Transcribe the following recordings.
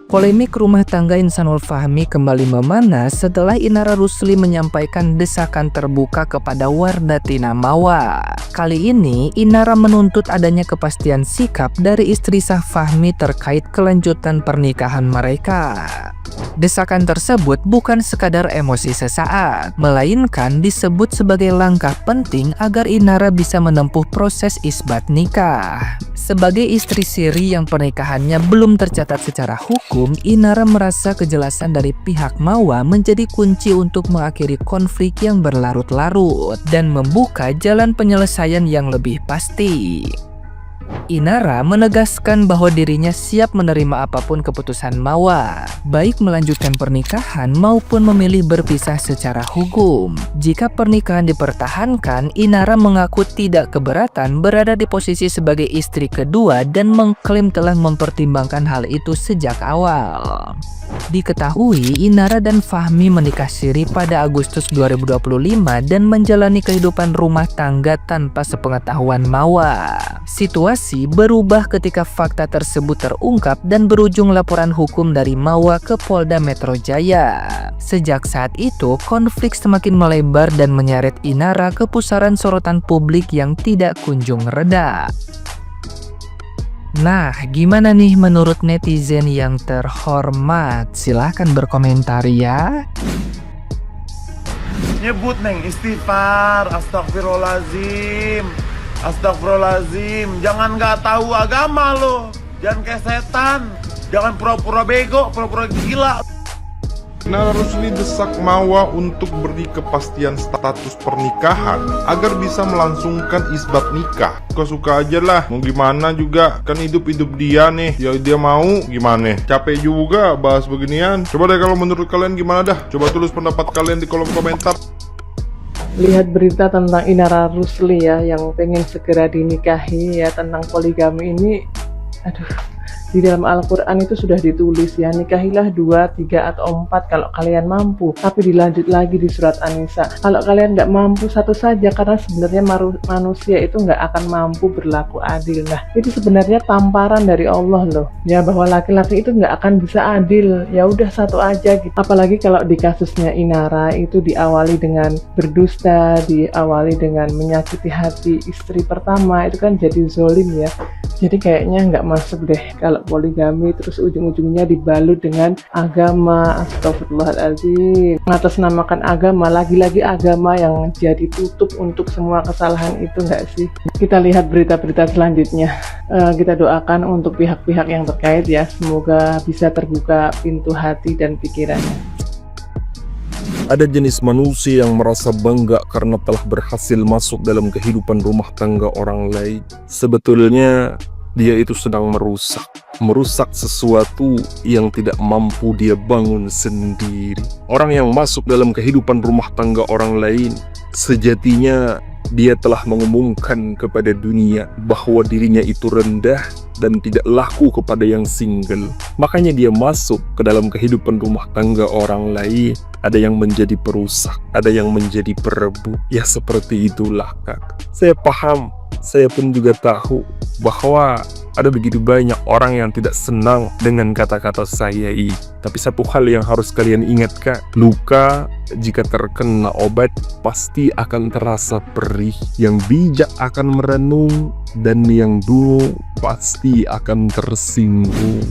Polemik rumah tangga Insanul Fahmi kembali memanas setelah Inara Rusli menyampaikan desakan terbuka kepada Wardatina Mawa. Kali ini, Inara menuntut adanya kepastian sikap dari istri sah Fahmi terkait kelanjutan pernikahan mereka. Desakan tersebut bukan sekadar emosi sesaat, melainkan disebut sebagai langkah penting agar Inara bisa menempuh proses isbat nikah. Sebagai istri siri yang pernikahannya belum tercatat secara hukum, Inara merasa kejelasan dari pihak Mawa menjadi kunci untuk mengakhiri konflik yang berlarut-larut dan membuka jalan penyelesaian yang lebih pasti. Inara menegaskan bahwa dirinya siap menerima apapun keputusan Mawa, baik melanjutkan pernikahan maupun memilih berpisah secara hukum. Jika pernikahan dipertahankan, Inara mengaku tidak keberatan berada di posisi sebagai istri kedua dan mengklaim telah mempertimbangkan hal itu sejak awal. Diketahui, Inara dan Fahmi menikah siri pada Agustus 2025 dan menjalani kehidupan rumah tangga tanpa sepengetahuan Mawa. Situasi berubah ketika fakta tersebut terungkap dan berujung laporan hukum dari Mawa ke Polda Metro Jaya. Sejak saat itu, konflik semakin melebar dan menyeret Inara ke pusaran sorotan publik yang tidak kunjung reda. Nah, gimana nih menurut netizen yang terhormat? Silahkan berkomentar ya. Nyebut neng istighfar, astagfirullahaladzim, astagfirullahaladzim. Jangan nggak tahu agama lo, jangan kayak setan, jangan pura-pura bego, pura-pura gila. Inara Rusli desak Mawa untuk beri kepastian status pernikahan agar bisa melangsungkan isbat nikah. Suka aja lah, mau gimana juga, kan hidup dia nih. Ya dia mau gimana, capek juga bahas beginian. Coba deh kalau menurut kalian gimana dah, coba tulis pendapat kalian di kolom komentar. Lihat berita tentang Inara Rusli ya, yang pengen segera dinikahi ya, tentang poligami ini. Aduh, di dalam Al-Quran itu sudah ditulis ya, nikahilah 2, 3, atau 4 kalau kalian mampu. Tapi dilanjut lagi di surat An-Nisa, kalau kalian nggak mampu satu saja, karena sebenarnya manusia itu nggak akan mampu berlaku adil. Nah, itu sebenarnya tamparan dari Allah loh ya, bahwa laki-laki itu nggak akan bisa adil. Ya udah satu aja gitu. Apalagi kalau di kasusnya Inara itu diawali dengan berdusta, diawali dengan menyakiti hati istri pertama, itu kan jadi zolim ya. Jadi kayaknya nggak masuk deh kalau poligami terus ujung-ujungnya dibalut dengan agama. Astagfirullahaladzim, mengatasnamakan agama, lagi-lagi agama yang jadi tutup untuk semua kesalahan itu, nggak sih? Kita lihat berita-berita selanjutnya. Kita doakan untuk pihak-pihak yang terkait ya, semoga bisa terbuka pintu hati dan pikirannya. Ada jenis manusia yang merasa bangga karena telah berhasil masuk dalam kehidupan rumah tangga orang lain. Sebetulnya dia itu sedang merusak sesuatu yang tidak mampu dia bangun sendiri. Orang yang masuk dalam kehidupan rumah tangga orang lain, sejatinya dia telah mengumumkan kepada dunia bahwa dirinya itu rendah dan tidak laku kepada yang single. Makanya dia masuk ke dalam kehidupan rumah tangga orang lain. Ada yang menjadi perusak, ada yang menjadi perebut. Ya seperti itulah kak. Saya paham, saya pun juga tahu bahwa ada begitu banyak orang yang tidak senang dengan kata-kata saya ini. Tapi satu hal yang harus kalian ingat kak, luka jika terkena obat pasti akan terasa perih. Yang bijak akan merenung dan yang dulu pasti akan tersinggung.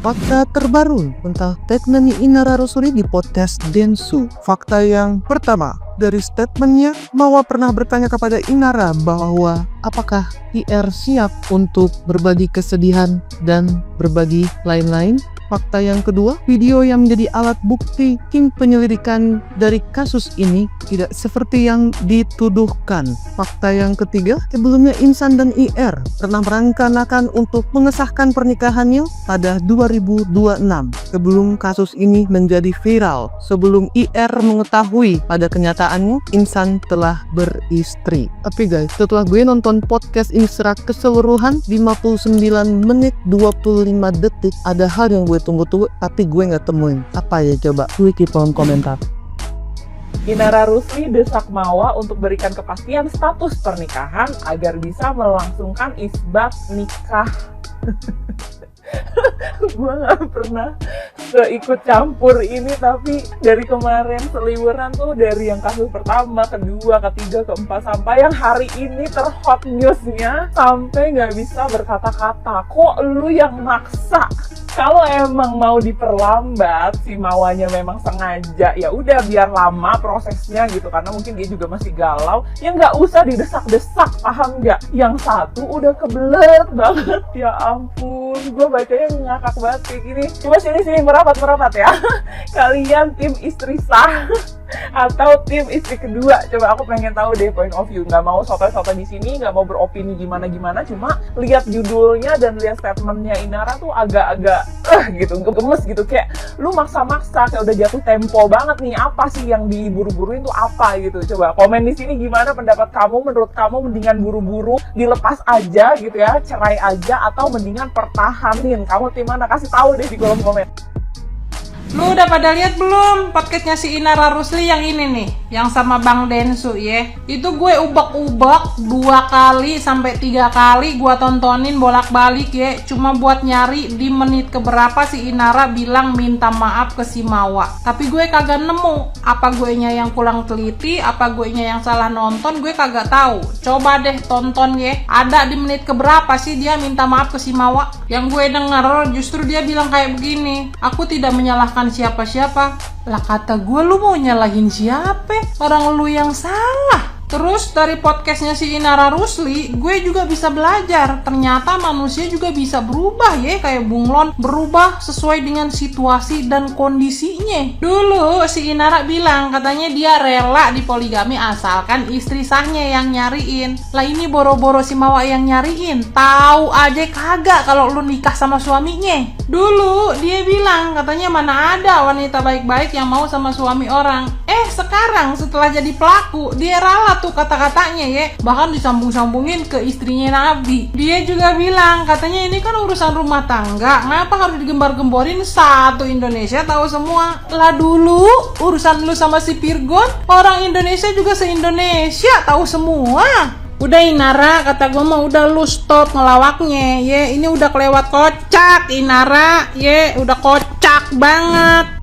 Fakta terbaru tentang statement Inara Rusli di podcast Densu. Fakta yang pertama, dari statementnya, Mawa pernah bertanya kepada Inara bahwa apakah IR siap untuk berbagi kesedihan dan berbagi lain-lain. Fakta yang kedua, video yang menjadi alat bukti tim penyelidikan dari kasus ini tidak seperti yang dituduhkan. Fakta yang ketiga, sebelumnya Insan dan IR pernah merencanakan untuk mengesahkan pernikahannya pada 2026 sebelum kasus ini menjadi viral. Sebelum IR mengetahui pada kenyataannya Insan telah beristri. Tapi guys, setelah gue nonton podcast ini secara keseluruhan 59 menit 25 detik, ada hal yang gue tunggu-tunggu tapi gue nggak temuin. Apa ya coba? Gue di kolom komentar. Inara Rusli desak Mawa untuk berikan kepastian status pernikahan agar bisa melangsungkan isbat nikah Gue gak pernah ikut campur ini, tapi dari kemarin seliweran tuh, dari yang kasus pertama, kedua, ketiga, keempat, sampai yang hari ini terhot newsnya sampai gak bisa berkata-kata. Kok lu yang maksa? Kalau emang mau diperlambat, si Mawanya memang sengaja, ya udah biar lama prosesnya gitu, karena mungkin dia juga masih galau, ya nggak usah didesak-desak, paham nggak? Yang satu udah kebelet banget, ya ampun, gue bacanya ngakak banget kayak gini. Coba sini merapat ya. Kalian tim istri sah atau tim istri kedua? Coba aku pengen tahu deh point of view. Nggak mau soto-soto di sini, nggak mau beropini gimana-gimana, cuma lihat judulnya dan lihat statementnya Inara tuh agak-agak gitu, gemes gitu, kayak lu maksa-maksa, kayak udah jatuh tempo banget nih. Apa sih yang diburu-buruin tuh apa gitu? Coba komen di sini gimana pendapat kamu. Menurut kamu mendingan buru-buru dilepas aja gitu ya, cerai aja, atau mendingan pertahanin? Kamu tim mana? Kasih tahu deh di kolom komen. Lu udah pada lihat belum podcastnya si Inara Rusli yang ini nih, yang sama Bang Densu ya? Itu gue ubek-ubek 2 kali sampai 3 kali gue tontonin bolak-balik ya, cuma buat nyari di menit keberapa si Inara bilang minta maaf ke si Mawa. Tapi gue kagak nemu. Apa gue nya yang kurang teliti, apa gue nya yang salah nonton, gue kagak tahu. Coba deh tonton ya. Ada di menit keberapa sih dia minta maaf ke si Mawa? Yang gue denger justru dia bilang kayak begini, aku tidak menyalahkan siapa-siapa. Lah kata gue, lu mau nyalahin siapa? Orang lu yang salah. Terus dari podcastnya si Inara Rusli, gue juga bisa belajar. Ternyata manusia juga bisa berubah ya, kayak bunglon, berubah sesuai dengan situasi dan kondisinya. Dulu si Inara bilang katanya dia rela dipoligami asalkan istri sahnya yang nyariin. Lah ini boro-boro si Mawa yang nyariin. Tahu aja kagak kalau lu nikah sama suaminya. Dulu dia bilang katanya mana ada wanita baik-baik yang mau sama suami orang. Sekarang setelah jadi pelaku, dia rela tuh kata-katanya ya, bahkan disambung-sambungin ke istrinya Nabi. Dia juga bilang katanya ini kan urusan rumah tangga, ngapa harus digembar-gemborin, satu Indonesia tahu semua. Lah dulu urusan lu sama si Pirgon, orang Indonesia juga se-Indonesia tahu semua. Udah Inara, kata gue mah udah lu stop ngelawaknya ya, ini udah kelewat kocak Inara ya, udah kocak banget.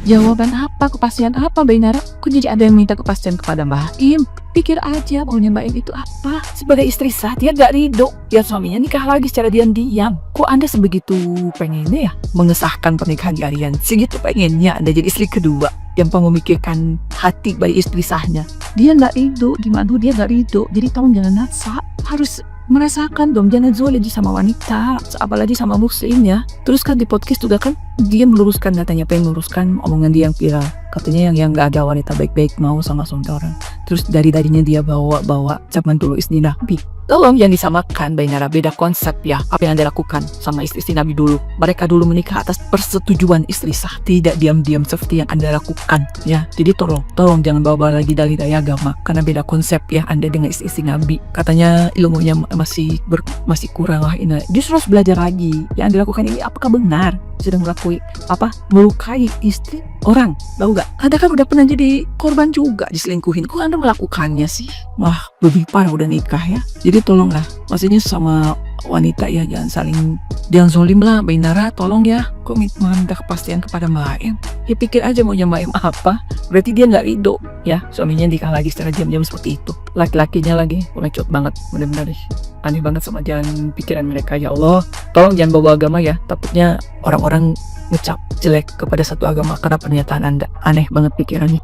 Jawaban apa? Kepastian apa Mbak Inara? Kok jadi ada yang minta kepastian kepada Mbak Im? Pikir aja maunya Mbak Im itu apa? Sebagai istri sah, dia gak ridho ya suaminya nikah lagi secara diam-diam. Kok Anda sebegitu pengennya ya mengesahkan pernikahan kalian? Segitu pengennya Anda jadi istri kedua yang memikirkan hati bayi istri sahnya. Dia gak ridho, gimana dia gak ridho? Jadi tolong jangan naksa, harus merasakan dong, jangan zolim sama wanita, apalagi sama muslim ya. Terus kan di podcast juga kan dia meluruskan, katanya pengen meluruskan omongan dia yang viral, katanya yang gak ada wanita baik-baik mau sama suami orang. Terus dari-darinya dia bawa zaman dulu istri Nabi. Tolong yang disamakan Mbak Inara, beda konsep ya. Apa yang Anda lakukan sama istri Nabi dulu, mereka dulu menikah atas persetujuan istri sah, tidak diam-diam seperti yang Anda lakukan ya. Jadi tolong jangan bawa lagi dari agama, karena beda konsep ya Anda dengan istri Nabi. Katanya ilmunya masih kurang lah ini. Justru harus belajar lagi. Yang Anda lakukan ini apakah benar? Sedang melukai istri orang, tahu gak? Anda kan udah pernah jadi korban juga diselingkuhin, kok Anda melakukannya sih? Wah, lebih parah udah nikah ya. Jadi tolonglah, maksudnya sama wanita ya, jangan zolim lah Mbak Inara, tolong ya. Kok minta kepastian kepada Mbak Im? Ya pikir aja maunya Mbak Im apa? Berarti dia gak ridho ya suaminya nikah lagi secara diam-diam seperti itu. Laki-lakinya lagi pengecut banget, bener-bener aneh banget sama jalan pikiran mereka. Ya Allah, tolong jangan bawa agama ya, takutnya orang-orang ngecap jelek kepada satu agama karena pernyataan Anda. Aneh banget pikirannya.